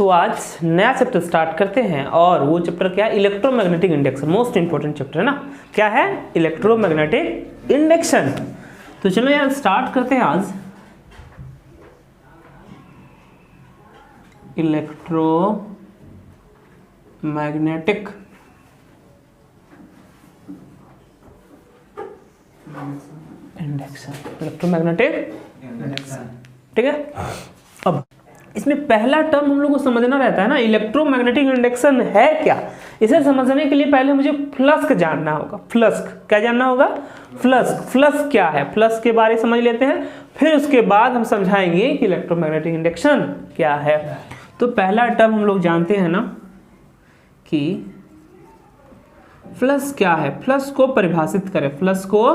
तो आज नया चैप्टर स्टार्ट करते हैं और वो चैप्टर क्या है, electromagnetic induction, most important chapter है ना। क्या है, इलेक्ट्रोमैग्नेटिक इंडक्शन। तो चलो यार स्टार्ट करते हैं आज इलेक्ट्रोमैग्नेटिक इंडक्शन, इलेक्ट्रोमैग्नेटिक इंडक्शन, ठीक है। अब इसमें पहला टर्म हम लोग को समझना रहता है ना, इलेक्ट्रोमैग्नेटिक इंडक्शन है क्या। इसे समझने के लिए पहले मुझे फ्लक्स जानना होगा। फ्लक्स क्या जानना होगा, फ्लक्स क्या है, फ्लक्स के बारे में समझ लेते हैं, फिर उसके बाद हम समझाएंगे कि इलेक्ट्रोमैग्नेटिक इंडक्शन क्या है। तो पहला टर्म हम लोग जानते हैं ना कि फ्लक्स क्या है। फ्लक्स को परिभाषित करें, फ्लक्स को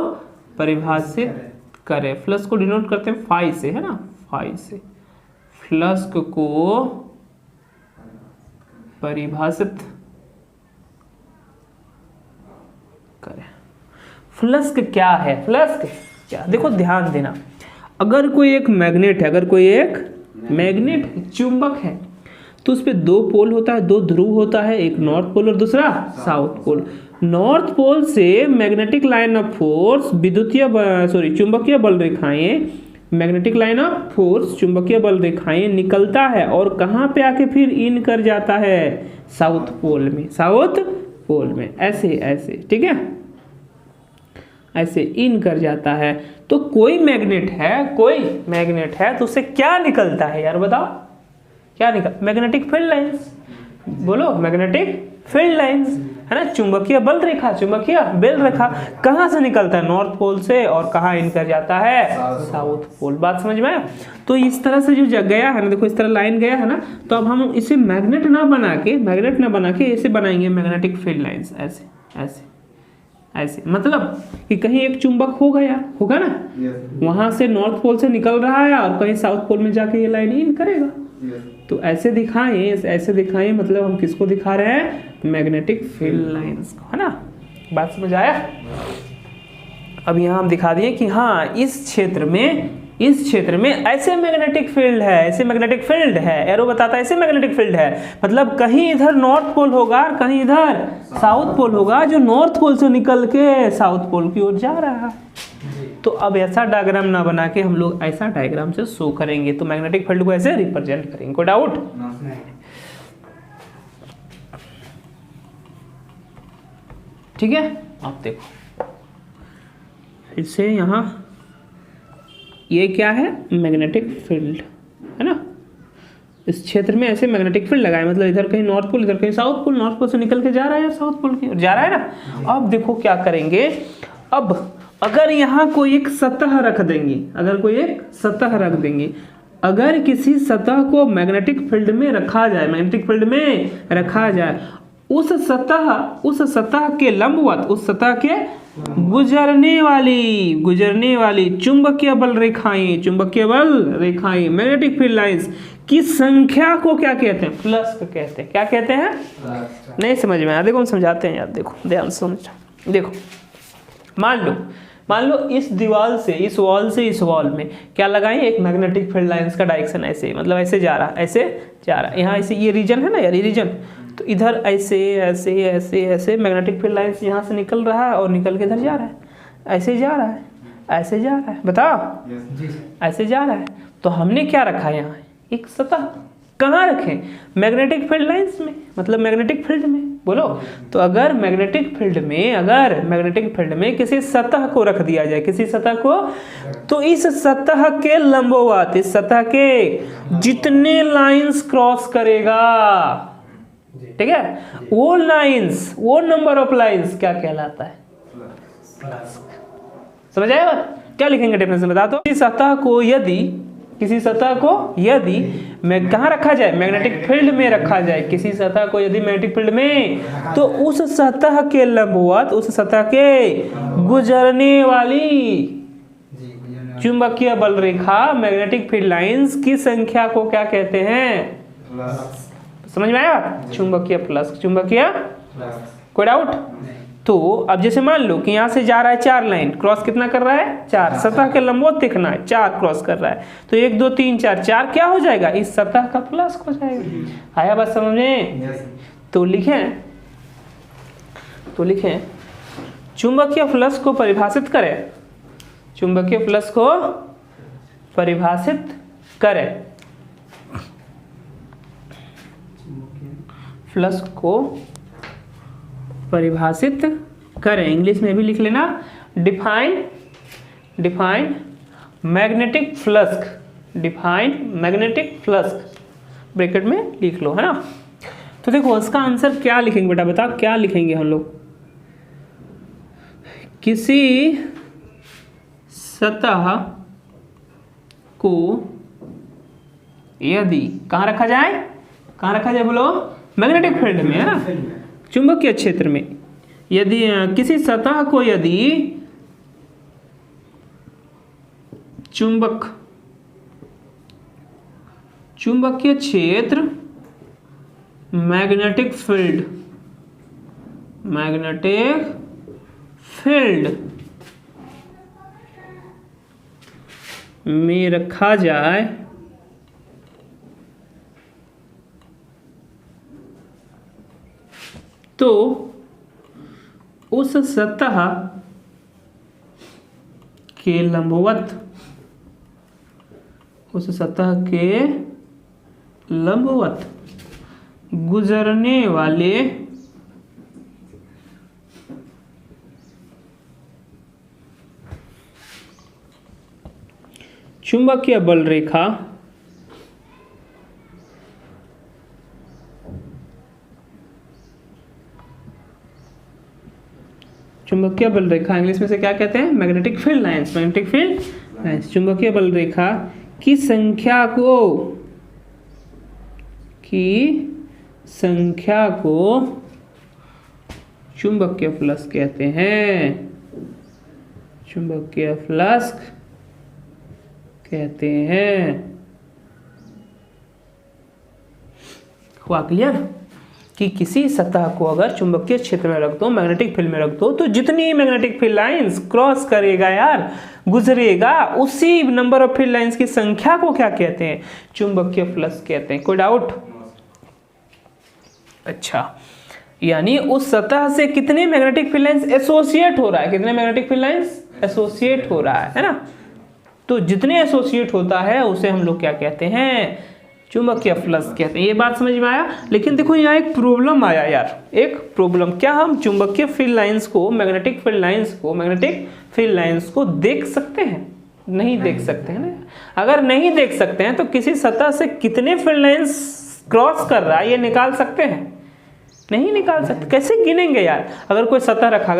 परिभाषित करें, फ्लक्स को डिनोट करते हैं फाई से, है ना, फाई से। फ्लक्स को परिभाषित करें। फ्लक्स क्या है, फ्लक्स क्या, देखो ध्यान देना। अगर कोई एक मैग्नेट है, अगर कोई एक मैग्नेट चुंबक है, तो उस पर दो पोल होता है, दो ध्रुव होता है, एक नॉर्थ पोल और दूसरा साउथ पोल। नॉर्थ पोल से मैग्नेटिक लाइन ऑफ फोर्स चुंबकीय बल रेखाएं, मैग्नेटिक लाइन ऑफ फोर्स चुंबकीय बल रेखाएं निकलता है और कहाँ पे आके फिर इन कर जाता है, साउथ पोल में, साउथ पोल में, ऐसे, ठीक है, ऐसे इन कर जाता है। तो कोई मैग्नेट है, तो उससे क्या निकलता है यार, बताओ क्या निकल, मैग्नेटिक फील्ड लाइंस, बोलो मैग्नेटिक फील्ड लाइंस, है ना, चुंबकीय बल रेखा, चुंबकीय बल रेखा कहाँ से निकलता है, नॉर्थ पोल से, और कहाँ इन कर जाता है, साउथ पोल। बात समझ में आया। तो इस तरह से जो गया है ना, देखो इस तरह लाइन गया है ना, तो अब हम इसे मैग्नेट ना बना के ऐसे बनाएंगे मैग्नेटिक फील्ड लाइंस, ऐसे, मतलब कि कहीं एक चुंबक होगा ना, वहां से नॉर्थ पोल से निकल रहा है और कहीं साउथ पोल में जाके ये लाइन इन करेगा। तो ऐसे दिखाएं, मतलब हम किसको दिखा रहे हैं, मैग्नेटिक फील्ड लाइंस को, है ना। बात समझ आया। अब यहाँ हम दिखा दिए कि हाँ इस क्षेत्र में ऐसे मैग्नेटिक फील्ड है, एरो बताता है ऐसे मैग्नेटिक फील्ड है, मतलब कहीं इधर नॉर्थ पोल होगा और कहीं इधर साउथ पोल होगा, जो नॉर्थ पोल से निकल के साउथ पोल की ओर जा रहा है। तो अब ऐसा डायग्राम ना बना के हम लोग ऐसा डायग्राम से शो करेंगे, तो मैग्नेटिक फील्ड को ऐसे रिप्रेजेंट करेंगे। कोई डाउट? ठीक है, आप देखो इससे यहाँ ये क्या है, मैग्नेटिक फील्ड है ना। इस क्षेत्र में ऐसे मैग्नेटिक फील्ड लगाए, मतलब इधर कहीं नॉर्थ पोल, इधर कहीं साउथ पोल, नॉर्थ पोल से निकल के जा रहा है साउथ पोल की ओर जा रहा है ना। अब देखो क्या करेंगे, अब अगर यहाँ कोई एक सतह रख देंगे, अगर किसी सतह को मैग्नेटिक फील्ड में रखा जाए, उस सतह के लंबवत, उस सतह के गुजरने वाली चुंबकीय बल रेखाएं मैग्नेटिक फील्ड लाइंस की संख्या को क्या कहते हैं, फ्लक्स कहते हैं। क्या कहते हैं, नहीं समझ में आया, देखो हम समझाते हैं यार, देखो ध्यान से समझो। देखो मान लो इस दीवार से इस वॉल में क्या लगाएं, एक मैग्नेटिक फील्ड लाइंस का डायरेक्शन ऐसे, मतलब ऐसे जा रहा है, यहाँ ऐसे ये रीजन है ना यार, ये रीजन, तो इधर ऐसे मैग्नेटिक फील्ड लाइंस यहाँ से निकल रहा है और निकल के इधर जा रहा है, ऐसे जा रहा है, बताओ ऐसे जा रहा है। तो हमने क्या रखा है यहाँ, एक सतह, कहाँ रखें, मैग्नेटिक फील्ड लाइंस में, मतलब मैग्नेटिक फील्ड में, बोलो। तो अगर मैग्नेटिक फील्ड में किसी सतह को रख दिया जाए, तो इस सतह के लंबवत, इस सतह के जितने लाइंस क्रॉस करेगा, ठीक है, वो नंबर ऑफ लाइंस क्या कहलाता है, समझ आया बात। क्या लिखेंगे डेफिनेशन बता दो। किसी सतह को यदि कहाँ रखा जाए, मैग्नेटिक फील्ड में रखा जाए, किसी सतह को यदि मैग्नेटिक फील्ड में, तो उस सतह के लंबवत, उस सतह के गुजरने वाली चुंबकीय बल रेखा मैग्नेटिक फील्ड लाइंस की संख्या को क्या कहते हैं, समझ में आया, चुंबकीय फ्लक्स। कोई डाउट? तो अब जैसे मान लो कि यहाँ से जा रहा है 4 लाइन, क्रॉस कितना कर रहा है 4, सतह के लंबवत देखना है 4 क्रॉस कर रहा है, तो 1 2 3 4, 4 क्या हो जाएगा, इस सतह का प्लस हो जाएगा। आया बात समझ में? तो लिखें चुंबकीय फ्लक्स को परिभाषित करें, चुंबकीय फ्लक्स को परिभाषित करें, फ्लक्स को परिभाषित करें। इंग्लिश में भी लिख लेना, define magnetic flux, define magnetic flux, bracket में लिख लो, है ना। तो देखो इसका आंसर क्या लिखेंगे बेटा, बताओ क्या लिखेंगे हम लोग। किसी सतह को यदि कहाँ रखा जाए बोलो, मैग्नेटिक फील्ड में, है ना, चुंबकीय क्षेत्र में, यदि किसी सतह को यदि चुंबकीय क्षेत्र मैग्नेटिक फील्ड में रखा जाए तो उस सतह के लंबवत गुजरने वाले चुंबकीय बल रेखा इंग्लिश में से क्या कहते हैं, मैग्नेटिक फील्ड लाइंस, चुंबकीय बल रेखा की संख्या को चुंबकीय फ्लक्स कहते हैं, चुंबकीय फ्लक्स कहते हैं। हुआ क्लियर कि किसी सतह को अगर चुंबकीय क्षेत्र में रख दो, मैग्नेटिक फील्ड में रख दो, तो जितनी मैग्नेटिक फील्ड लाइंस क्रॉस करेगा यार, गुजरेगा, उसी नंबर ऑफ फील्ड लाइंस की संख्या को क्या कहते हैं, चुंबकीय फ्लक्स कहते हैं। कोई डाउट? अच्छा, यानी उस सतह से कितने मैग्नेटिक फील्ड लाइंस एसोसिएट हो रहा है, कितने मैग्नेटिक फील्ड लाइंस एसोसिएट हो रहा है ना। तो जितने एसोसिएट होता है उसे हम लोग क्या कहते हैं, चुंबकीय फ्लक्स कहते हैं। ये बात समझ में आया। लेकिन देखो यहाँ एक प्रॉब्लम आया यार, एक प्रॉब्लम, क्या हम चुंबकीय फील्ड लाइंस को, मैग्नेटिक फील्ड लाइंस को देख सकते हैं? नहीं देख सकते हैं ना। अगर नहीं देख सकते हैं तो किसी सतह से कितने फील्ड लाइंस क्रॉस कर रहा है ये निकाल सकते हैं? नहीं निकाल सकते। कैसे गिनेंगे यार? अगर कोई सतह रखा,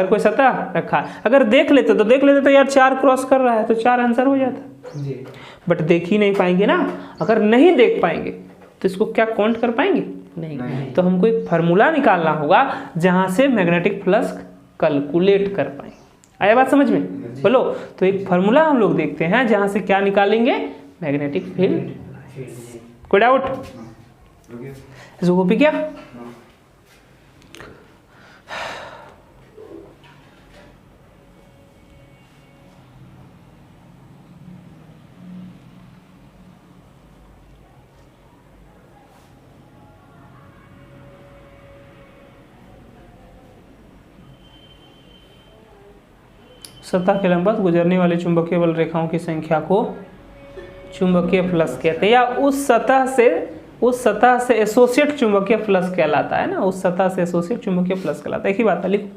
अगर देख लेते तो यार 4 क्रॉस कर रहा है, तो 4 आंसर हो जाता जी। बट देख ही नहीं पाएंगे ना। अगर नहीं देख पाएंगे तो इसको क्या काउंट कर पाएंगे? नहीं। तो हमको एक फार्मूला निकालना होगा जहां से मैग्नेटिक फ्लक्स कैलकुलेट कर पाएंगे। आया बात समझ में? बोलो। तो एक फार्मूला हम लोग देखते हैं जहां से क्या निकालेंगे, मैग्नेटिक फील्ड। कोई डाउट? इसको कॉपी किया? सतह के लंबवत गुजरने वाले चुंबकीय बल रेखाओं की संख्या को चुंबकीय फ्लक्स कहते हैं, या उस सतह से एसोसिएट चुंबकीय फ्लक्स कहलाता है ना, उस सतह से एसोसिएट चुंबकीय फ्लक्स कहलाता है। एक ही बात है, लिखो।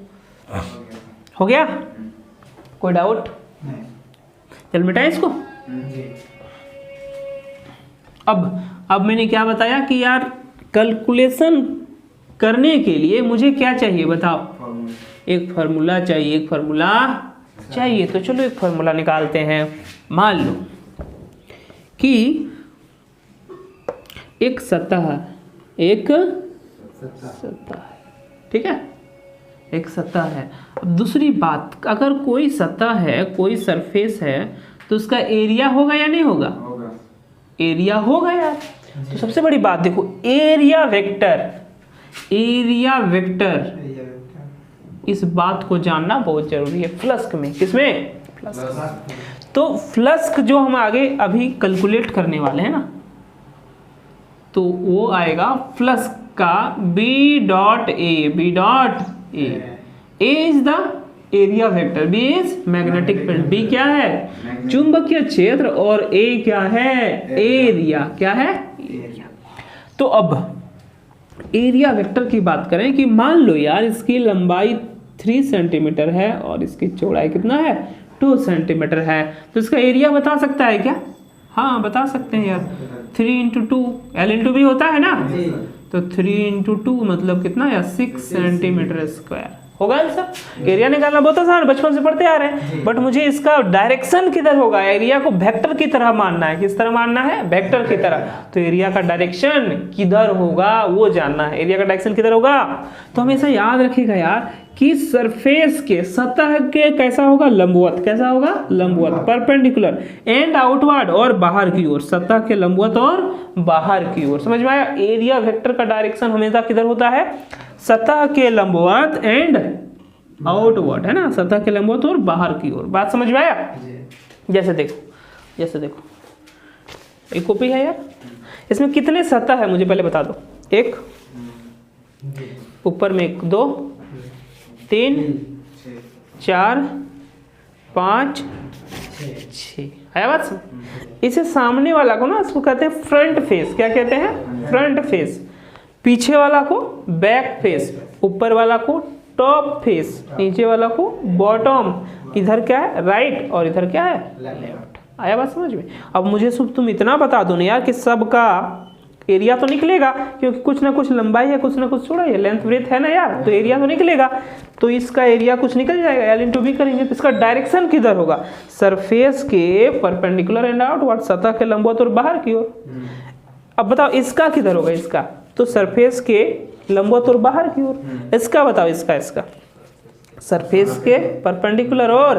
हो गया? कोई डाउट? चल मिटाएं इसको। अब मैंने क्या बताया कि यार कैलकुलेशन करने के लिए मुझे क्या चाहिए बताओ? एक फार्मूला चाहिए। तो चलो एक फार्मूला निकालते हैं। मान लो कि एक सतह है, ठीक है, एक सतह है। अब दूसरी बात, अगर कोई सतह है, कोई सरफेस है, तो उसका एरिया होगा या नहीं होगा? एरिया होगा यार। तो सबसे बड़ी बात देखो, एरिया वेक्टर इस बात को जानना बहुत जरूरी है फ्लस्क में। किसमें? फ्लस्क। तो फ्लस्क जो हम आगे अभी कैलकुलेट करने वाले हैं ना, तो वो आएगा फ्लस्क का B dot A is the area vector, B is magnetic field, B क्या है? चुंबकीय क्षेत्र, और ए क्या है? एरिया। क्या है? एरिया। तो अब एरिया वेक्टर की बात करें कि मान लो यार इसकी लंबाई 3 सेंटीमीटर है और इसकी चौड़ाई कितना है? 2 सेंटीमीटर है, तो इसका एरिया बता सकता है क्या? हाँ बता सकते हैं यार। 3 इंटू 2 L इंटू बी होता है ना, तो 3 इंटू 2 मतलब कितना है? 6 सेंटीमीटर स्क्वायर होगा आंसर। एरिया निकालना बहुत आसान, बचपन से पढ़ते आ रहे हैं, बट मुझे इसका डायरेक्शन किधर होगा? एरिया को वेक्टर की तरह मानना है। किस तरह मानना है? वेक्टर की तरह। तो एरिया का डायरेक्शन किधर होगा वो जानना है। एरिया का डायरेक्शन किधर होगा? तो हमेशा याद रखिएगा यार कि सरफेस के, सतह के कैसा होगा? लंबवत। कैसा होगा? लंबवत, परपेंडिकुलर, एंड आउटवर्ड, और बाहर की ओर। सतह के लंबवत और बाहर की ओर। समझ में आया? एरिया वेक्टर का डायरेक्शन हमेशा किधर होता है? सतह के लंबवत एंड आउटवर्ड, है ना? सतह के लंबवत और बाहर की ओर। बात समझ में आया? जैसे देखो एक कॉपी है यार, इसमें कितने सतह है मुझे पहले बता दो। एक, ऊपर में 1 2 3 4 5 6। आया बात समझ? इसे सामने वाला को ना, इसको कहते हैं फ्रंट फेस। क्या कहते हैं? Front face. पीछे वाला को बैक फेस, ऊपर वाला को टॉप फेस, नीचे वाला को बॉटम। इधर क्या है? राइट, और इधर क्या है? लेफ्ट। आया बात समझ में? अब मुझे सिर्फ तुम इतना बता दो ना यार कि सबका एरिया तो निकलेगा, क्योंकि कुछ ना कुछ लंबाई है, कुछ ना कुछ चौड़ाई है, लेंथ ब्रेथ है ना यार, तो एरिया तो निकलेगा। तो इसका एरिया कुछ निकल जाएगा, L इंटू बी करेंगे तो इसका डायरेक्शन किधर होगा? सरफेस के परपेंडिकुलर एंड आउटवर्ड, सतह के लंबवत और बाहर की ओर। अब बताओ इसका किधर होगा? इसका तो सरफेस के लंबवत और बाहर की ओर। इसका बताओ, इसका सरफेस के परपेंडिकुलर और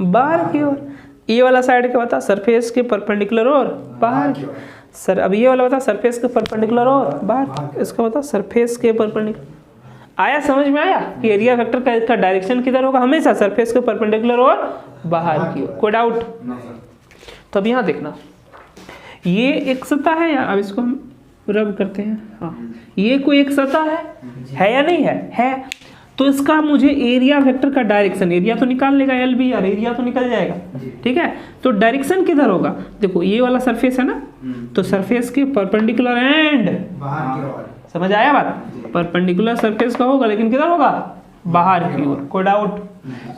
बाहर की ओर। ये वाला साइड क्या बता? सरफेस के परपेंडिकुलर और बाहर की ओर। सर अब ये वाला बता सरफेस के परपेंडिकुलर और बाहर। इसका बता सरफेस के परपेंडिकुलर। आया समझ में? आया कि एरिया वेक्टर का इसका डायरेक्शन किधर होगा? हमेशा सरफेस के परपेंडिकुलर और बाहर की ओर। कोई डाउट? तो अब यहाँ देखना, ये एक सतह है यार, अब इसको हम रब करते हैं। हाँ, ये कोई एक सतह है या नहीं है? है। तो इसका मुझे एरिया वेक्टर का डायरेक्शन, एरिया तो निकाल लेगा एल बी यार, एरिया तो निकल जाएगा, ठीक है। तो डायरेक्शन किधर होगा? देखो ये वाला सरफेस है ना, तो सरफेस के परपेंडिकुलर एंड बाहर की ओर। समझ आया बात? परपेंडिकुलर सरफेस का होगा, लेकिन किधर होगा? बाहर की ओर। कोई डाउट?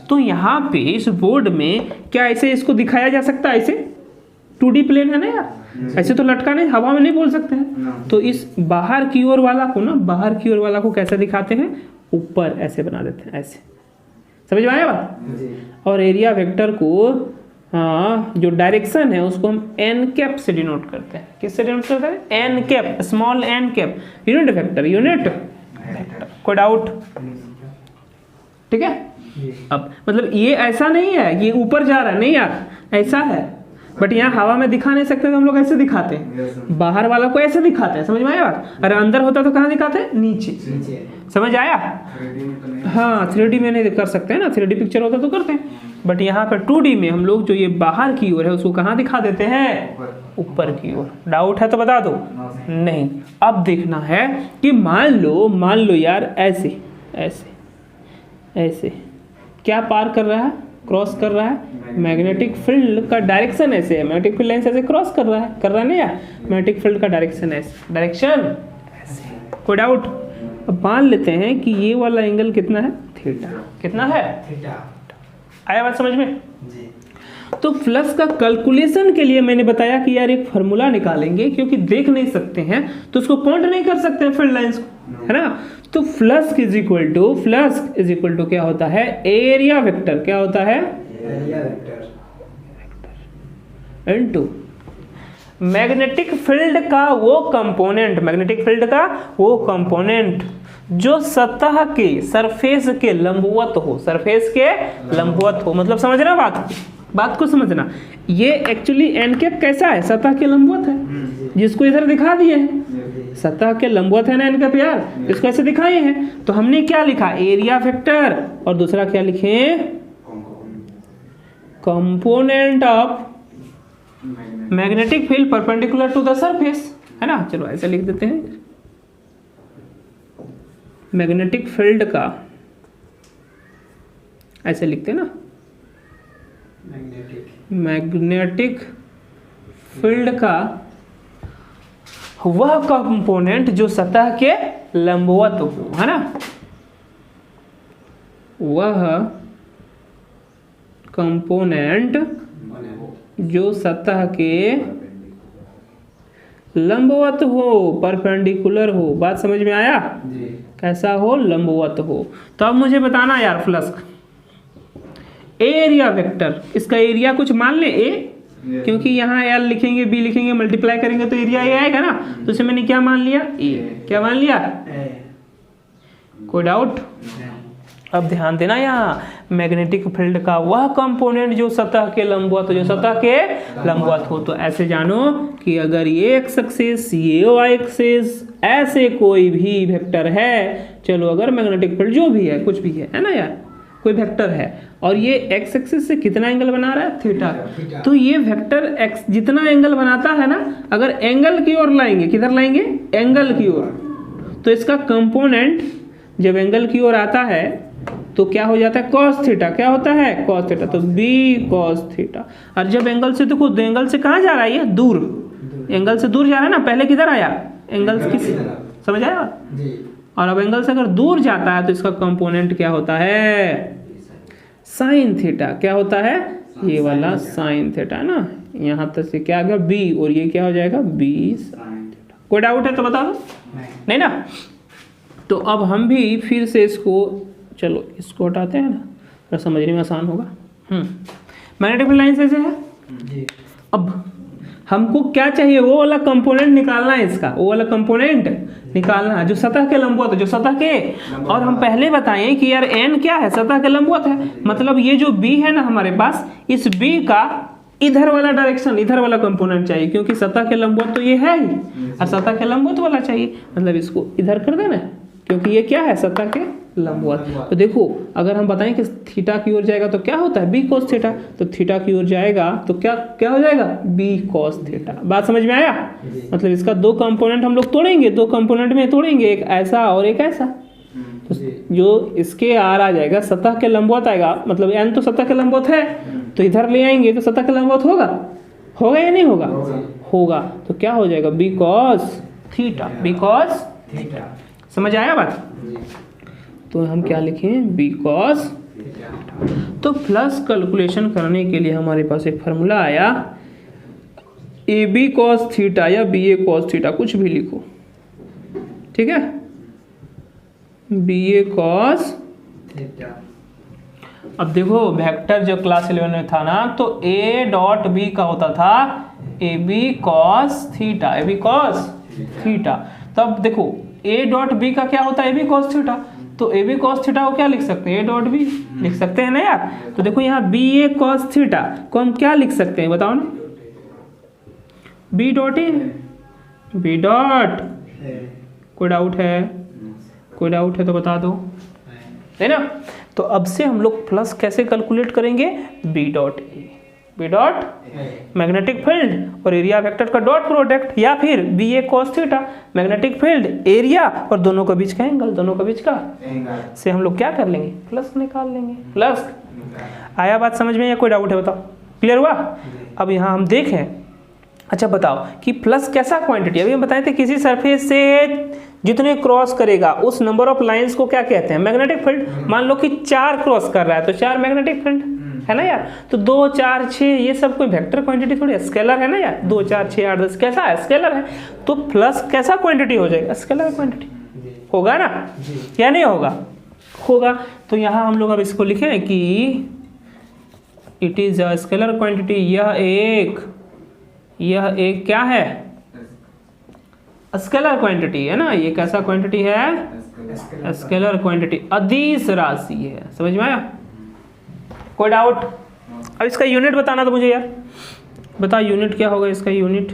तो यहाँ पे इस बोर्ड में क्या ऐसे इसको दिखाया जा सकता है? ऐसे 2D प्लेन है ना यार, ऐसे तो लटका नहीं, हवा में नहीं बोल सकते हैं। तो इस बाहर की ओर वाला को ना, बाहर की ओर वाला को कैसे दिखाते हैं? ऊपर ऐसे बना देते हैं, ऐसे। समझ में आया बात? और एरिया वेक्टर को जो डायरेक्शन है उसको हम एन कैप से डिनोट करते हैं। किससे डिनोट करते हैं? N cap, small N cap, unit vector, unit vector. कोई डाउट? ठीक है। अब मतलब ये ऐसा नहीं है ये ऊपर जा रहा है, नहीं यार ऐसा है, बट यहाँ हवा में दिखा नहीं सकते तो हम लोग ऐसे दिखाते हैं, बाहर वाला को ऐसे दिखाते हैं। समझ में आया बात? अरे अंदर होता तो कहाँ दिखाते हैं? नीचे। समझ आया? हाँ 3D में नहीं कर सकते हैं ना, 3D पिक्चर होता तो करते हैं, बट यहाँ पर 2D में हम लोग जो ये बाहर की ओर है उसको कहाँ दिखा देते हैं? ऊपर की ओर। डाउट है तो बता दो। नहीं। अब देखना है कि मान लो यार ऐसे ऐसे ऐसे क्या पार कर रहा है? क्रॉस कर रहा है। मैग्नेटिक फील्ड का डायरेक्शन ऐसे है, मैग्नेटिक फील्ड लाइन से ऐसे क्रॉस कर रहा है ना यार। मैग्नेटिक फील्ड का डायरेक्शन ऐसे, डायरेक्शन ऐसे। कोई डाउट? अब मान लेते हैं कि ये वाला एंगल कितना है? थीटा। कितना है? थीटा। आया बात समझ में? जी। तो फ्लक्स का कैलकुलेशन के लिए मैंने बताया कि यार एक फार्मूला निकालेंगे, क्योंकि देख नहीं सकते हैं तो उसको पॉइंट नहीं कर सकते फील्ड लाइंस को, है ना। तो फ्लक्स इज इक्वल टू क्या होता है? Area vector. क्या होता है? Area vector into magnetic field का वो कंपोनेंट, मैग्नेटिक फील्ड का वो कंपोनेंट जो सतह के सरफेस के लंबवत हो, सरफेस के लंबवत हो। मतलब समझना बात को समझना। ये एक्चुअली एन कैप कैसा है? सतह के लंबवत है, जिसको इधर दिखा दिए हैं। सतह के लंबवत है ना इनका प्यार, इसको ऐसे दिखाए हैं। तो हमने क्या लिखा, एरिया वेक्टर, और दूसरा क्या लिखे, component of magnetic field perpendicular to the surface, है ना। चलो ऐसे लिख देते हैं, मैग्नेटिक फील्ड का ऐसे लिखते हैं ना, मैग्नेटिक फील्ड का वह कंपोनेंट जो सतह के लंबवत हो, है ना, वह कंपोनेंट जो सतह के लंबवत हो, परपेंडिकुलर हो। बात समझ में आया जी। कैसा हो, लंबवत हो। तो अब मुझे बताना यार फ्लक्स एरिया वेक्टर, इसका एरिया कुछ मान ले ए, क्योंकि यहाँ एल लिखेंगे बी लिखेंगे मल्टीप्लाई करेंगे तो एरिया ए आएगा ना। तो इसे मैंने क्या मान लिया, ए। क्या मान लिया, कोई डाउट। अब ध्यान देना, यहाँ मैग्नेटिक फील्ड का वह कंपोनेंट जो सतह के लंबवत, जो सतह के लंबवत हो। तो ऐसे जानो कि अगर ये एक्स एक्सिस, ये वाई एक्सिस, ऐसे कोई भी वेक्टर है, चलो अगर मैग्नेटिक फील्ड जो भी है, कुछ भी है ना यार, कोई वेक्टर है और ये एक्स एक्सिस से कितना एंगल बना रहा है, थीटा, तो ये वेक्टर एक्स जितना एंगल बनाता है ना, अगर एंगल की ओर लाएंगे, किधर लाएंगे, एंगल की ओर, तो इसका कंपोनेंट जब एंगल की ओर आता है तो क्या हो जाता है, कॉस थीटा। क्या होता है, कॉस थीटा। तो बी कॉस थीटा। और जब एंगल से देखो, दो एंगल से कहाँ जा रहा है, ये दूर, एंगल से दूर जा रहा है ना, पहले किधर आया, एंगल की, समझ आया। और अब एंगल से अगर दूर जाता है तो इसका कंपोनेंट क्या होता है, साइन थीटा। क्या होता है, ये वाला साइन थीटा ना, यहाँ तक से क्या आ गया बी, और ये क्या हो जाएगा बी साइन थीटा। कोई डाउट है तो बता दो, नहीं ना। तो अब हम भी फिर से इसको, चलो इसको हटाते हैं ना, तो समझने में आसान होगा। मैग्नेटिक फील्ड लाइन ऐसे है। अब हमको क्या चाहिए, वो वाला कंपोनेंट निकालना है, इसका वो वाला कंपोनेंट निकालना है जो सतह के लंबवत है, जो सतह के, और हम पहले बताएं कि यार n क्या है, सतह के लंबवत है, मतलब ये जो b है ना हमारे पास, इस b का इधर वाला डायरेक्शन, इधर वाला कंपोनेंट चाहिए, क्योंकि सतह के लंबवत तो ये है ही, और सतह के लंबवत वाला चाहिए, मतलब इसको इधर कर देना, क्योंकि ये क्या है, सतह के लंबवत। तो देखो अगर हम बताएं कि थीटा की ओर जाएगा तो क्या होता है, बी कॉस थीटा, तो थीटा की ओर जाएगा तो क्या क्या हो जाएगा, बी कॉस थीटा। बात समझ में आया, मतलब इसका दो कंपोनेंट हम लोग तोड़ेंगे, दो कंपोनेंट में तोड़ेंगे, एक ऐसा और एक ऐसा। तो जो इसके आर आ जाएगा, सतह के लंबवत आएगा, मतलब एन तो सतह के लंबवत है, तो इधर ले आएंगे तो सतह के लंबवत होगा, होगा या नहीं होगा, होगा। तो क्या हो जाएगा, B cos theta, B cos theta. समझ आया बात। तो हम क्या लिखें, बी कॉस। तो प्लस कैलकुलेशन करने के लिए हमारे पास एक फार्मूला आया, ए बी कॉस थीटा या बी ए कॉस थीटा, कुछ भी लिखो, ठीक है, बी ए कॉस थीटा। अब देखो वेक्टर जो क्लास 11 में था ना, तो ए डॉट बी का होता था A B cos theta, A B cos theta. तब देखो ए डॉट बी का क्या होता है, ए बी कॉस थीटा, तो ए बी कॉस थीटा को क्या लिख सकते हैं, ए डॉट बी लिख सकते हैं ना यार। तो देखो यहाँ बी ए कॉस थीटा को हम क्या लिख सकते हैं, बताओ ना, B dot A, B dot, कोई डाउट है, कोई डाउट है तो बता दो, है ना। तो अब से हम लोग प्लस कैसे कैलकुलेट करेंगे, B dot A, B dot magnetic field और एरिया वेक्टर का डॉट प्रोडक्ट, या फिर B A cos theta magnetic field, area और दोनों का बीच का एंगल, दोनों का बीच का से हम लोग क्या कर लेंगे, प्लस निकाल लेंगे। प्लस आया बात समझ में, या कोई डाउट है बताओ, क्लियर हुआ। अब यहाँ हम देखें, अच्छा बताओ कि प्लस कैसा क्वांटिटी, अभी हम बताए थे किसी सरफेस से जितने क्रॉस करेगा उस नंबर ऑफ लाइंस को क्या कहते हैं, मैग्नेटिक फील्ड। मान लो कि 4 क्रॉस कर रहा है तो 4 मैग्नेटिक फील्ड है ना यार। तो 2 4 6 ये सब कोई वेक्टर क्वांटिटी थोड़ी, स्केलर है ना यार, 2 4 6 8 10 कैसा है, स्केलर है। तो प्लस कैसा क्वांटिटी हो जाएगा, स्केलर क्वांटिटी होगा ना, या नहीं होगा, होगा। तो यहाँ हम लोग अब इसको लिखें कि it is a scalar quantity, यह एक क्या है, स्केलर क्वांटिटी है ना। ये कैसा क्वांटिटी है, स्केलर क्वांटिटी, अदिश राशि है। समझ में आया, कोई डाउट। अब इसका यूनिट बताना तो मुझे यार, बता यूनिट क्या होगा इसका, यूनिट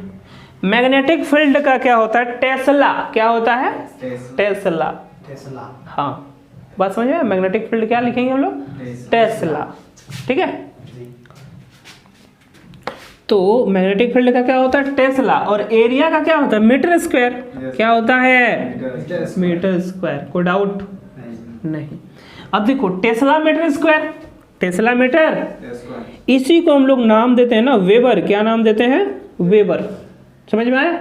मैग्नेटिक फील्ड का क्या होता है? टेस्ला। क्या होता है? टेस्ला। हाँ, बात समझ में? मैग्नेटिक फील्ड क्या लिखेंगे हम लोग? टेस्ला। ठीक है, तो मैग्नेटिक फील्ड का क्या होता है? टेस्ला। और एरिया का क्या होता है? Metre square. क्या होता है? Metre square. कोई डाउट नहीं। अब देखो tesla metre square, tesla metre, इसी को हम लोग नाम देते हैं ना वेबर। क्या नाम देते हैं? वेबर। समझ में आया?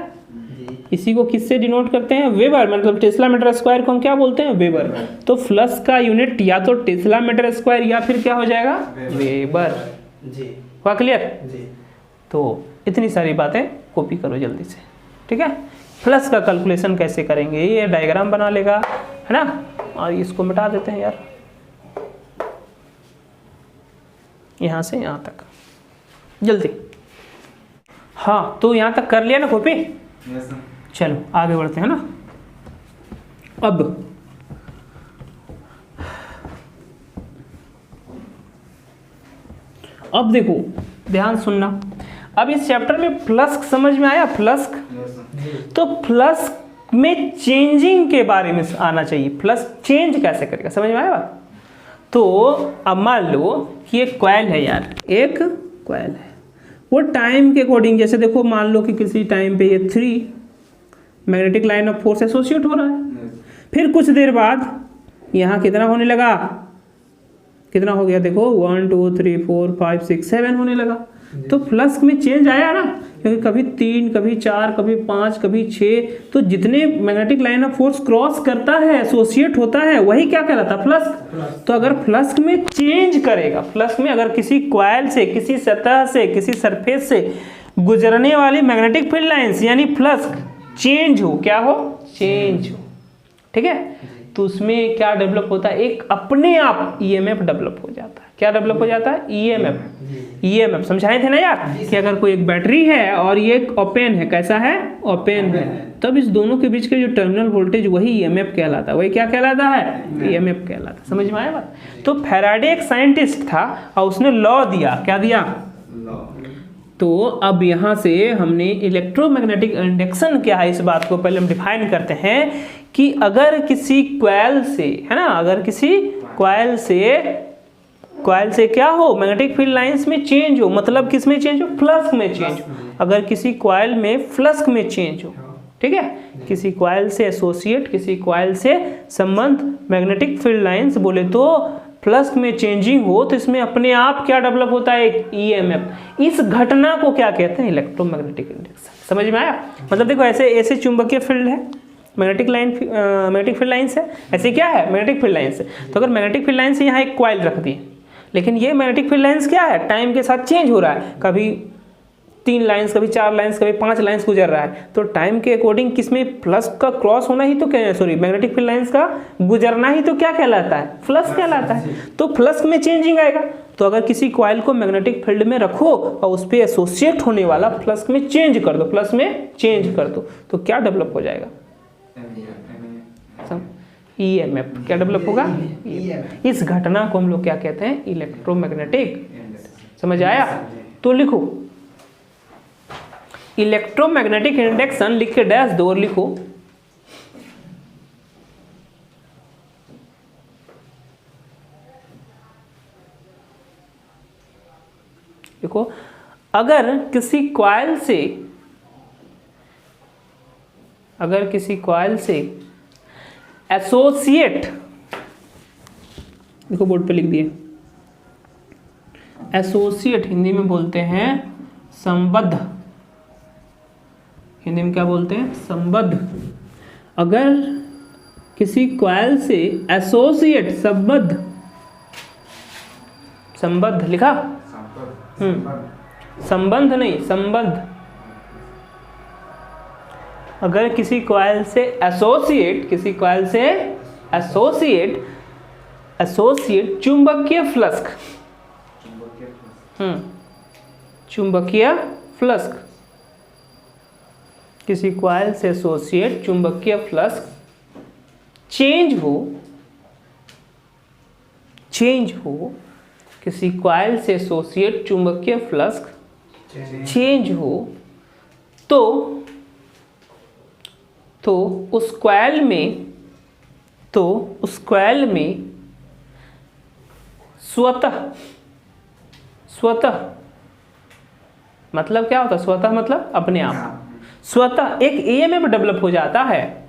इसी को किससे डिनोट करते हैं? वेबर। मतलब टेस्ला मीटर स्क्वायर को हम क्या बोलते हैं? वेबर। तो फ्लक्स का यूनिट या तो टेस्ला मीटर स्क्वायर या फिर क्या हो जाएगा? वेबर। हुआ क्लियर? तो इतनी सारी बातें कॉपी करो जल्दी से। ठीक है, फ्लक्स का कैलकुलेशन कैसे करेंगे ये डायग्राम बना लेगा, है ना? और इसको मिटा देते हैं यार, यहाँ से यहाँ तक जल्दी। हाँ, तो यहाँ तक कर लिया ना कॉपी? चलो आगे बढ़ते हैं ना। अब देखो, ध्यान सुनना। अब इस चैप्टर में फ्लक्स समझ में आया? फ्लक्स, तो फ्लक्स में चेंजिंग के बारे में आना चाहिए। फ्लक्स चेंज कैसे करेगा, समझ में आया बात? तो अब मान लो कि एक कॉइल है यार, एक कॉइल है, वो टाइम के अकॉर्डिंग, जैसे देखो मान लो कि किसी टाइम पे ये 3 magnetic line of force associate हो रहा है, फिर कुछ देर बाद यहाँ कितना होने लगा? कितना हो गया? देखो 1 2 3 4 5 6 7 होने लगा। तो फ्लक्स में चेंज आया ना, क्योंकि कभी 3, कभी 4, कभी 5, कभी 6, तो जितने magnetic line of force cross करता है, एसोसिएट होता है, वही क्या कहलाता है? फ्लक्स। तो अगर फ्लक्स में चेंज करेगा, फ्लक्स में अगर किसी कॉइल से, किसी सतह से, किसी सरफेस से गुजरने वाली मैग्नेटिक फील्ड लाइंस यानी फ्लक्स चेंज हो, क्या हो? चेंज हो। ठीक है, तो उसमें क्या डेवलप होता है? एक अपने आप ईएमएफ डेवलप हो जाता है। क्या डेवलप हो जाता है? ईएमएफ। ईएमएफ समझाए थे ना यार कि अगर कोई एक बैटरी है और ये एक ओपन है, कैसा है? ओपन है, तब इस दोनों के बीच के जो टर्मिनल वोल्टेज वही ईएमएफ कहलाता है। वही क्या कहलाता है? ईएमएफ कहलाता है। समझ में आया बात? तो फैराडे एक साइंटिस्ट था और उसने लॉ दिया। क्या दिया? तो अब यहाँ से हमने इलेक्ट्रोमैग्नेटिक इंडक्शन क्या है, इस बात को पहले हम डिफाइन करते हैं कि अगर किसी कॉइल से, है ना, अगर किसी कॉइल से क्या हो? मैग्नेटिक फील्ड लाइंस में चेंज हो, मतलब किस में चेंज हो? फ्लक्स में चेंज हो। अगर किसी कॉइल में फ्लक्स में चेंज हो, ठीक है, किसी कॉइल से एसोसिएट, किसी कॉइल से संबंध मैग्नेटिक फील्ड लाइंस बोले तो फ्लक्स में चेंजिंग हो, तो इसमें अपने आप क्या डेवलप होता है? एक ईएमएफ। इस घटना को क्या कहते हैं? Electromagnetic induction. समझ में आया? मतलब देखो ऐसे चुंबकीय फील्ड है, मैग्नेटिक फील्ड लाइंस है, ऐसे क्या है? मैग्नेटिक फील्ड लाइंस है। तो अगर मैग्नेटिक फील्ड लाइंस से यहाँ एक कॉइल रख दी, लेकिन ये मैग्नेटिक फील्ड लाइंस क्या है? टाइम के साथ चेंज हो रहा है, कभी 3 लाइंस, कभी 4 लाइंस, कभी 5 लाइंस गुजर रहा है। तो टाइम के अकॉर्डिंग किसमें फ्लक्स का क्रॉस होना ही तो मैग्नेटिक फील्ड लाइंस का गुजरना ही तो क्या कहलाता है? फ्लक्स कहलाता है। तो फ्लक्स में चेंजिंग आएगा। तो अगर किसी कॉइल को मैग्नेटिक फील्ड में रखो और उस पर एसोसिएट होने वाला फ्लक्स में चेंज कर दो, फ्लक्स में चेंज कर दो, तो क्या डेवलप हो जाएगा? ईएमएफ। क्या डेवलप होगा? इस घटना को हम लोग क्या कहते हैं? इलेक्ट्रोमैग्नेटिक। समझ आया? तो लिखो इलेक्ट्रोमैग्नेटिक इंडक्शन, लिख के डैश दो और लिखो अगर किसी कॉइल से एसोसिएट, देखो बोर्ड पे लिख दिए, एसोसिएट हिंदी में बोलते हैं संबद्ध। हिंदी में क्या बोलते हैं? संबद्ध। अगर किसी कॉइल से एसोसिएट, संबद्ध लिखा? संबंध नहीं, संबद्ध। अगर किसी कॉइल से एसोसिएट, चुंबकीय फ्लक्स, चुंबकीय फ्लक्स, किसी कॉइल से एसोसिएट चुंबकीय फ्लक्स चेंज हो, किसी कॉइल से एसोसिएट चुंबकीय फ्लक्स चेंज हो, तो तो उस कॉइल में स्वतः मतलब क्या होता है? स्वतः मतलब अपने आप, स्वतः एक ईएमएफ डेवलप हो जाता है,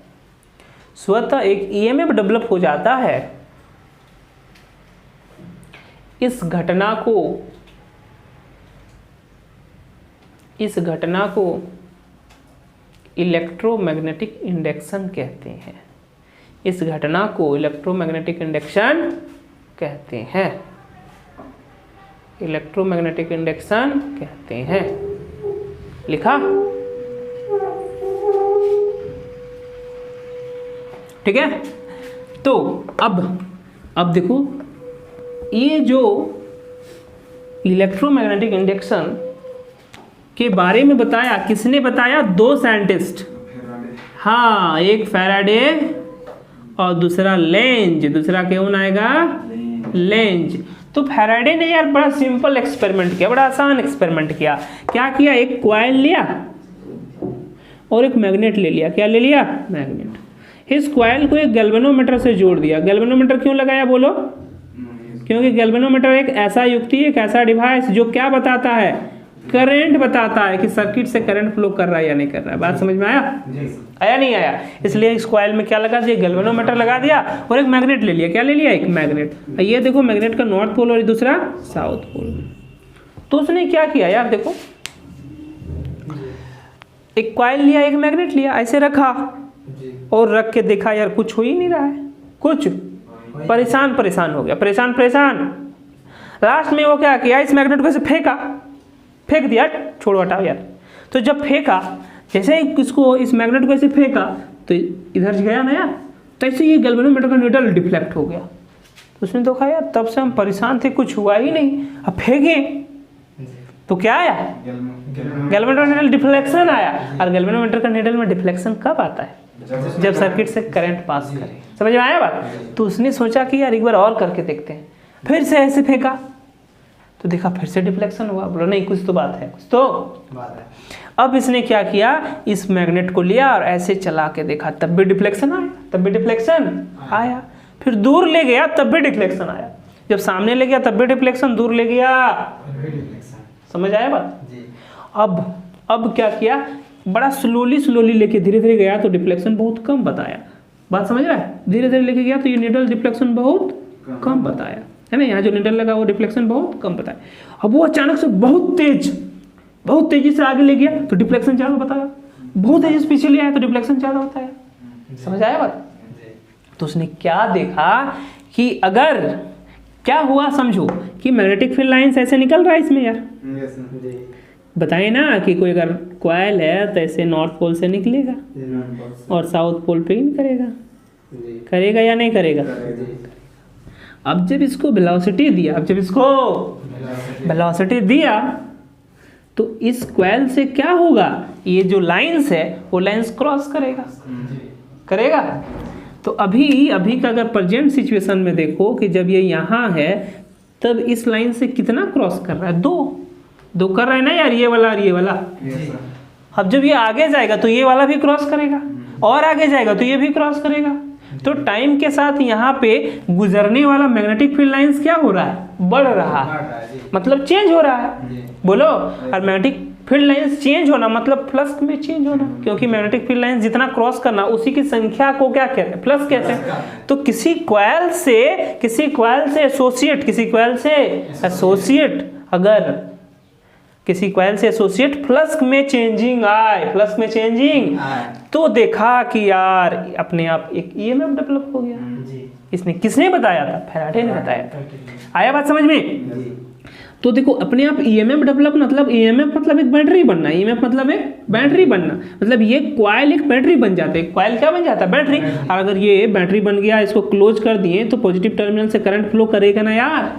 स्वतः एक ईएमएफ डेवलप हो जाता है। इस घटना को इलेक्ट्रोमैग्नेटिक इंडक्शन कहते हैं। इस घटना को इलेक्ट्रोमैग्नेटिक इंडक्शन कहते हैं, इलेक्ट्रोमैग्नेटिक इंडक्शन कहते हैं। लिखा? ठीक है। तो अब देखो, ये जो इलेक्ट्रोमैग्नेटिक इंडक्शन के बारे में बताया, किसने बताया? दो साइंटिस्ट। हाँ, एक फैराडे और दूसरा लेंज। दूसरा कौन आएगा? लेंज। तो फैराडे ने यार बड़ा सिंपल एक्सपेरिमेंट किया, बड़ा आसान एक्सपेरिमेंट किया। क्या किया? एक कॉइल लिया और एक मैग्नेट ले लिया। क्या ले लिया? मैग्नेट। इस कॉइल को एक गैल्वेनोमीटर से जोड़ दिया। गैल्वेनोमीटर क्यों लगाया बोलो? क्योंकि गैल्वेनोमीटर एक ऐसा युक्ति, एक ऐसा डिवाइस जो क्या बताता है? करंट बताता है कि सर्किट से करंट फ्लो कर रहा है या नहीं कर रहा है। बात समझ में आया? आया नहीं आया? इसलिए इस कॉइल में क्या लगा दिया? गैल्वेनोमीटर लगा दिया और एक मैग्नेट ले लिया। क्या ले लिया? एक मैग्नेट। ये देखो, मैग्नेट का नॉर्थ पोल और दूसरा साउथ पोल। तो उसने क्या किया यार, देखो, एक कॉइल लिया, एक मैग्नेट लिया, ऐसे रखा और रख के देखा यार कुछ हो ही नहीं रहा है, कुछ परेशान हो गया, परेशान। लास्ट में वो क्या किया? इस मैग्नेट को ऐसे फेंक दिया, छोड़ो हटाओ यार। तो जब फेंका, जैसे ही इसको, इस मैग्नेट को ऐसे फेंका तो इधर गया ना यार, तो ऐसे ये गैल्वेनोमीटर का नीडल डिफ्लेक्ट हो गया। तो उसने तो कहा यार तब से हम परेशान थे, कुछ हुआ ही नहीं, अब फेंके तो क्या आया? गैल्वेनोमीटर नीडल डिफ्लेक्शन आया। और गैल्वेनोमीटर का नीडल में डिफ्लेक्शन कब आता है? जब सर्किट से करंट पास करे। समझ में आया बात? तो उसने सोचा कि यार एक बार और करके देखते हैं। फिर से ऐसे फेंका तो देखा फिर से डिफ्लेक्शन हुआ। बोला नहीं, कुछ तो बात है, कुछ तो बात है। अब इसने क्या किया? इस मैग्नेट को लिया और ऐसे चला के देखा, तब भी डिफ्लेक्शन आया, फिर दूर ले गया तब भी डिफ्लेक्शन आया, जब सामने ले गया तब भी डिफ्लेक्शन, दूर ले गया। समझ आया बात? अब क्या किया? बड़ा स्लोली लेके धीरे गया तो डिफ्लेक्शन बहुत कम बताया। बात समझ रहा है? धीरे लेके गया तो ये नीडल डिफ्लेक्शन बहुत कम बताया, है ना? यहाँ जो नीडल लगा वो डिफ्लेक्शन बहुत कम बताया। अब वो अचानक से बहुत तेजी से आगे ले गया तो डिफ्लेक्शन ज़्यादा बताया, बहुत तेजी से पीछे ले आया तो डिफ्लेक्शन ज़्यादा बताया। समझ आया बात? तो उसने क्या देखा कि अगर क्या हुआ, समझो कि मैग्नेटिक फील्ड लाइंस ऐसे निकल रहा है इसमें यार। बताइए ना कि कोई अगर कॉइल है तो ऐसे नॉर्थ पोल से निकलेगा और साउथ पोल पे इन करेगा या नहीं करेगा? अब जब इसको वेलोसिटी दिया, तो इस कॉइल से क्या होगा? ये जो लाइंस है वो लाइंस क्रॉस करेगा। तो अभी का अगर प्रेजेंट सिचुएशन में देखो कि जब ये यहाँ है तब इस लाइन से कितना क्रॉस कर रहा है? दो कर रहा है ना यार, ये वाला और ये वाला। अब जब ये आगे जाएगा तो ये वाला भी क्रॉस करेगा और आगे जाएगा तो ये भी क्रॉस करेगा। तो टाइम के साथ यहाँ पे गुजरने वाला मैग्नेटिक फील्ड लाइंस क्या हो रहा है? बढ़ रहा है, मतलब चेंज हो रहा है। बोलो, और मैग्नेटिक फील्ड लाइंस चेंज होना मतलब फ्लक्स में चेंज होना, क्योंकि मैग्नेटिक फील्ड लाइंस जितना क्रॉस करना उसी की संख्या को क्या कहते हैं? फ्लक्स कहते हैं। तो किसी कॉइल से एसोसिएट फ्लक्स में चेंजिंग आए, तो देखा कि यार अपने आप एक ईएमएफ डेवलप हो गया। इसने किसने बताया था? फैराडे ने बताया था। आया बात समझ में? तो देखो, अपने आप ईएमएफ डेवलप मतलब ईएमएफ मतलब एक बैटरी बनना, ईएमएफ मतलब एक बैटरी बनना, मतलब ये कॉइल एक बैटरी बन जाता है। कॉइल क्या बन जाता है? बैटरी। और अगर ये बैटरी बन गया, इसको क्लोज कर दिए तो पॉजिटिव टर्मिनल से करंट फ्लो करेगा ना यार।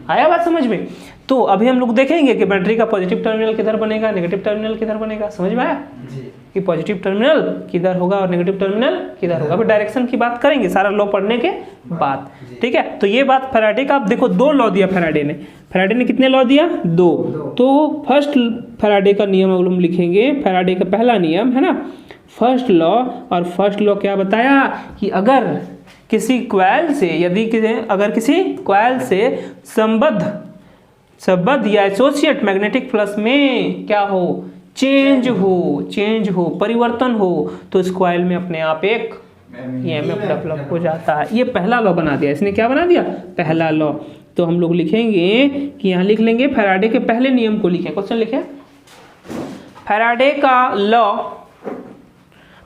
आया बात समझ में? तो अभी हम लोग देखेंगे कि बैटरी का पॉजिटिव टर्मिनल किधर बनेगा, नेगेटिव टर्मिनल किधर बनेगा। समझ में आया? कि पॉजिटिव टर्मिनल किधर होगा और नेगेटिव टर्मिनल किधर होगा। अभी डायरेक्शन की बात करेंगे सारा लॉ पढ़ने के बाद, ठीक है। तो ये बात फैराडे का, आप देखो 2 लॉ दिया फैराडे ने कितने लॉ दिया? 2। तो फर्स्ट फैराडे का नियम अगर हम लिखेंगे, फैराडे का पहला नियम है ना, फर्स्ट लॉ। और फर्स्ट लॉ क्या बताया कि अगर किसी कॉइल से, अगर किसी कॉइल से संबद्ध या एसोसिएट मैग्नेटिक फ्लक्स में क्या हो, चेंज हो, परिवर्तन हो, तो इस कॉइल में अपने आप एक ईएमएफ डेवलप हो जाता है। ये पहला लॉ बना दिया इसने, क्या बना दिया? पहला लॉ। तो हम लोग लिखेंगे कि यहाँ लिख लेंगे फैराडे के पहले नियम को लिखें। क्वेश्चन लिखें फैराडे का लॉ,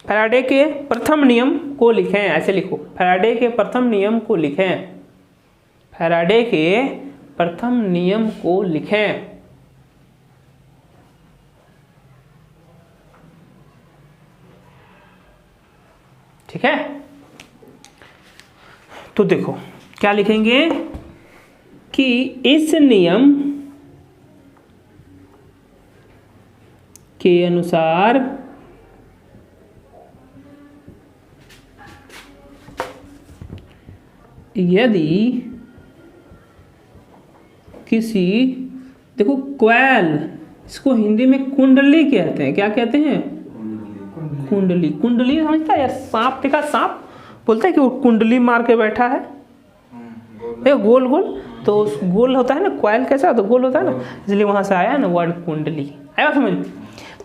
फैराडे के प्रथम नियम को लिखें। ऐसे लिखो, फैराडे के प्रथम नियम को लिखें, फैराडे के प्रथम नियम को लिखें। ठीक है, तो देखो क्या लिखेंगे कि इस नियम के अनुसार यदि किसी, देखो कॉइल, इसको हिंदी में कुंडली कहते हैं। क्या कहते हैं? कुंडली। कुंडली समझता है यार? सांप देखा, सांप बोलता है कि वो कुंडली मार के बैठा है, गोल गोल, तो उस गोल होता है ना, कॉइल कैसा होता है? गोल होता है ना, इसलिए वहां से आया ना वर्ड कुंडली। आया समझ?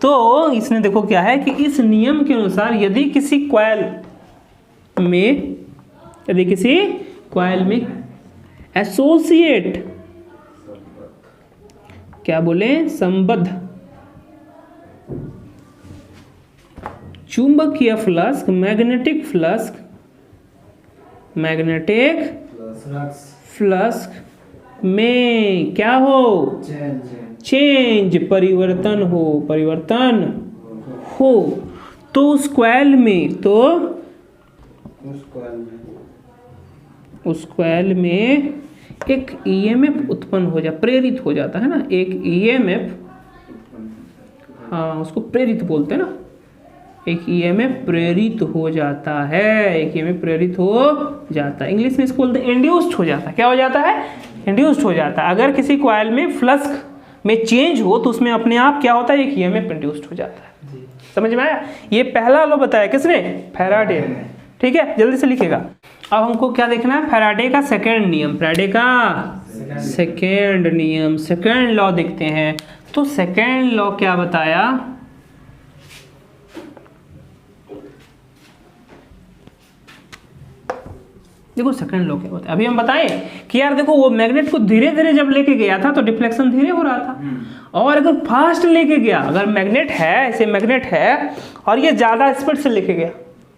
तो इसने देखो क्या है कि इस नियम के अनुसार यदि किसी कॉइल में एसोसिएट, क्या बोले, संबद्ध चुंबकीय फ्लक्स, मैग्नेटिक फ्लक्स में क्या हो, चेंज, परिवर्तन हो, तो उस कॉइल में एक ईएमएफ उत्पन्न हो जाए, प्रेरित हो जाता है ना, एक ईएमएफ, हाँ उसको प्रेरित बोलते हैं ना, एक ईएमएफ प्रेरित हो जाता है, एक ईएमएफ प्रेरित हो जाता है। इंग्लिश में इसको बोलते हैं इंड्यूस्ड हो जाता है। क्या हो जाता है? इंड्यूस्ड हो जाता है। अगर किसी कॉइल में फ्लक्स में चेंज हो तो उसमें अपने आप क्या होता है, एक ईएमएफ इंड्यूस्ड हो जाता है। समझ में आया? ये पहला लॉ बताया किसने? फैराडे ने। ठीक है, जल्दी से लिखेगा। अब हमको क्या देखना है? फैराडे का सेकेंड नियम, फैराडे का सेकेंड नियम, सेकेंड लॉ देखते हैं। तो सेकेंड लॉ क्या बताया? देखो सेकंड लॉ क्या होता है, अभी हम बताएं कि यार देखो वो मैग्नेट को धीरे धीरे जब लेके गया था तो डिफ्लेक्शन धीरे हो रहा था, और अगर फास्ट लेके गया, अगर मैग्नेट है, ऐसे मैग्नेट है और ये ज्यादा स्पीड से लेके गया,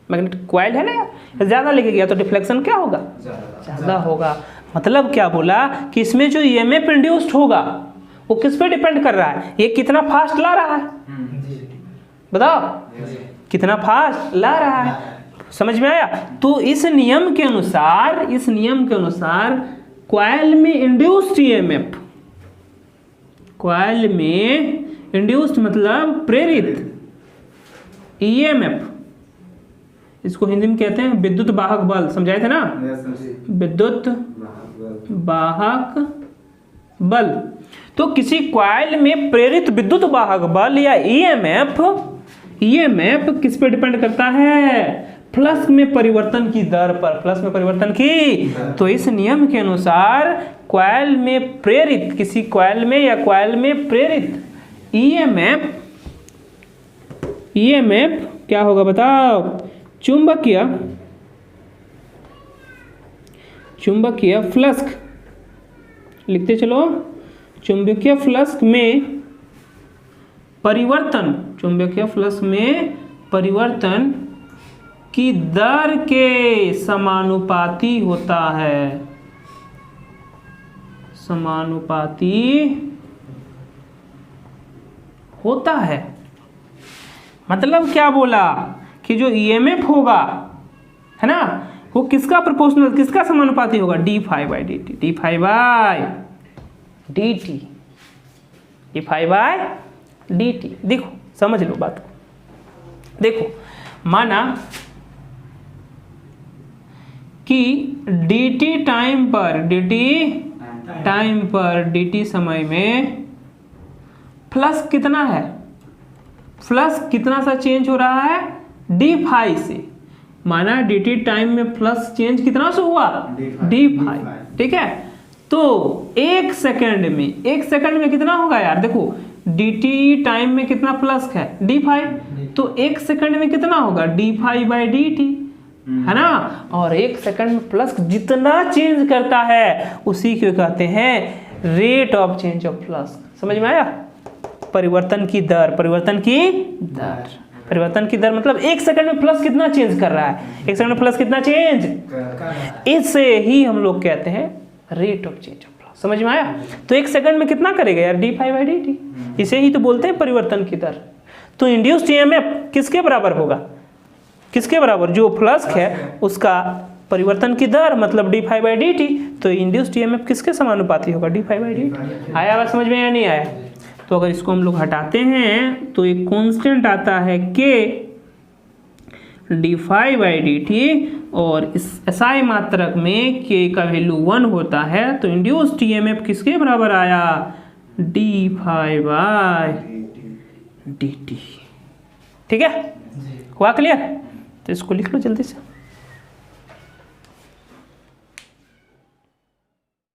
मैग्नेट कॉइल है ना यार, ज्यादा लेके गया तो डिफ्लेक्शन क्या होगा? ज्यादा होगा। मतलब क्या बोला कि इसमें जो ईएमएफ इंड्यूस्ड होगा वो किस पे डिपेंड कर रहा है? ये कितना फास्ट ला रहा है, बताओ कितना फास्ट ला रहा है। समझ में आया? तो इस नियम के अनुसार कॉइल में इंड्यूस्ड ईएमएफ, कॉइल में इंड्यूस्ड मतलब प्रेरित ईएमएफ, इसको हिंदी में कहते हैं विद्युत वाहक बल। समझाए थे ना? विद्युत वाहक बल। तो किसी कॉइल में प्रेरित विद्युत वाहक बल या ईएमएफ किस पे डिपेंड करता है? फ्लक्स में परिवर्तन की दर पर, फ्लक्स में परिवर्तन की। तो इस नियम के अनुसार कॉइल में प्रेरित, किसी कॉइल में या कॉइल में प्रेरित ईएमएफ क्या होगा बताओ? चुंबकीय फ्लक्स, लिखते चलो, चुंबकीय फ्लक्स में परिवर्तन, चुंबकीय फ्लक्स में परिवर्तन की दर के समानुपाती होता है, समानुपाती होता है। मतलब क्या बोला कि जो ईएमएफ होगा है ना, वो किसका प्रोपोर्शनल, किसका समानुपाती होगा? D phi by d t, d phi by d t, d phi by d t. देखो समझ लो बात को, देखो माना कि dt टाइम पर dt समय में फ्लक्स कितना है, फ्लक्स कितना सा चेंज हो रहा है, d फाई से। माना dt टाइम में फ्लक्स चेंज कितना से हुआ, d फाई, ठीक है। तो एक सेकंड में कितना होगा यार, देखो dt टाइम में कितना फ्लक्स है, d फाई, तो एक सेकंड में कितना होगा, d फाई बाई dt, है ना। और एक सेकंड में फ्लक्स जितना चेंज करता है उसी को कहते हैं rate of change of flux. समझ में आया, परिवर्तन की दर, परिवर्तन की दर मतलब एक सेकंड में फ्लक्स कितना चेंज कर रहा है, एक सेकंड में फ्लक्स कितना चेंज, इसे ही हम लोग कहते हैं rate of change of flux. समझ में आया। तो एक सेकंड में कितना करेगा यार, d phi by d t, इसे ही तो बोलते हैं परिवर्तन की दर। तो इंड्यूस्ड ईएमएफ किसके बराबर होगा, किसके बराबर, जो फ्लक्स है उसका परिवर्तन की दर मतलब d phi by d t. तो इंड्यूस्ड ईएमएफ किसके समानुपाती होगा, d phi by d t. आया बात समझ में या नहीं आया। तो अगर इसको हम लोग हटाते हैं तो एक कांस्टेंट आता है के d phi by d t, और इस एसआई मात्रक में के का वैल्यू 1 होता है। तो इंड्यूस्ड ईएमएफ किसके बराबर आया, d phi by d t. ठीक है, हुआ क्लियर। तो इसको लिख लो जल्दी से।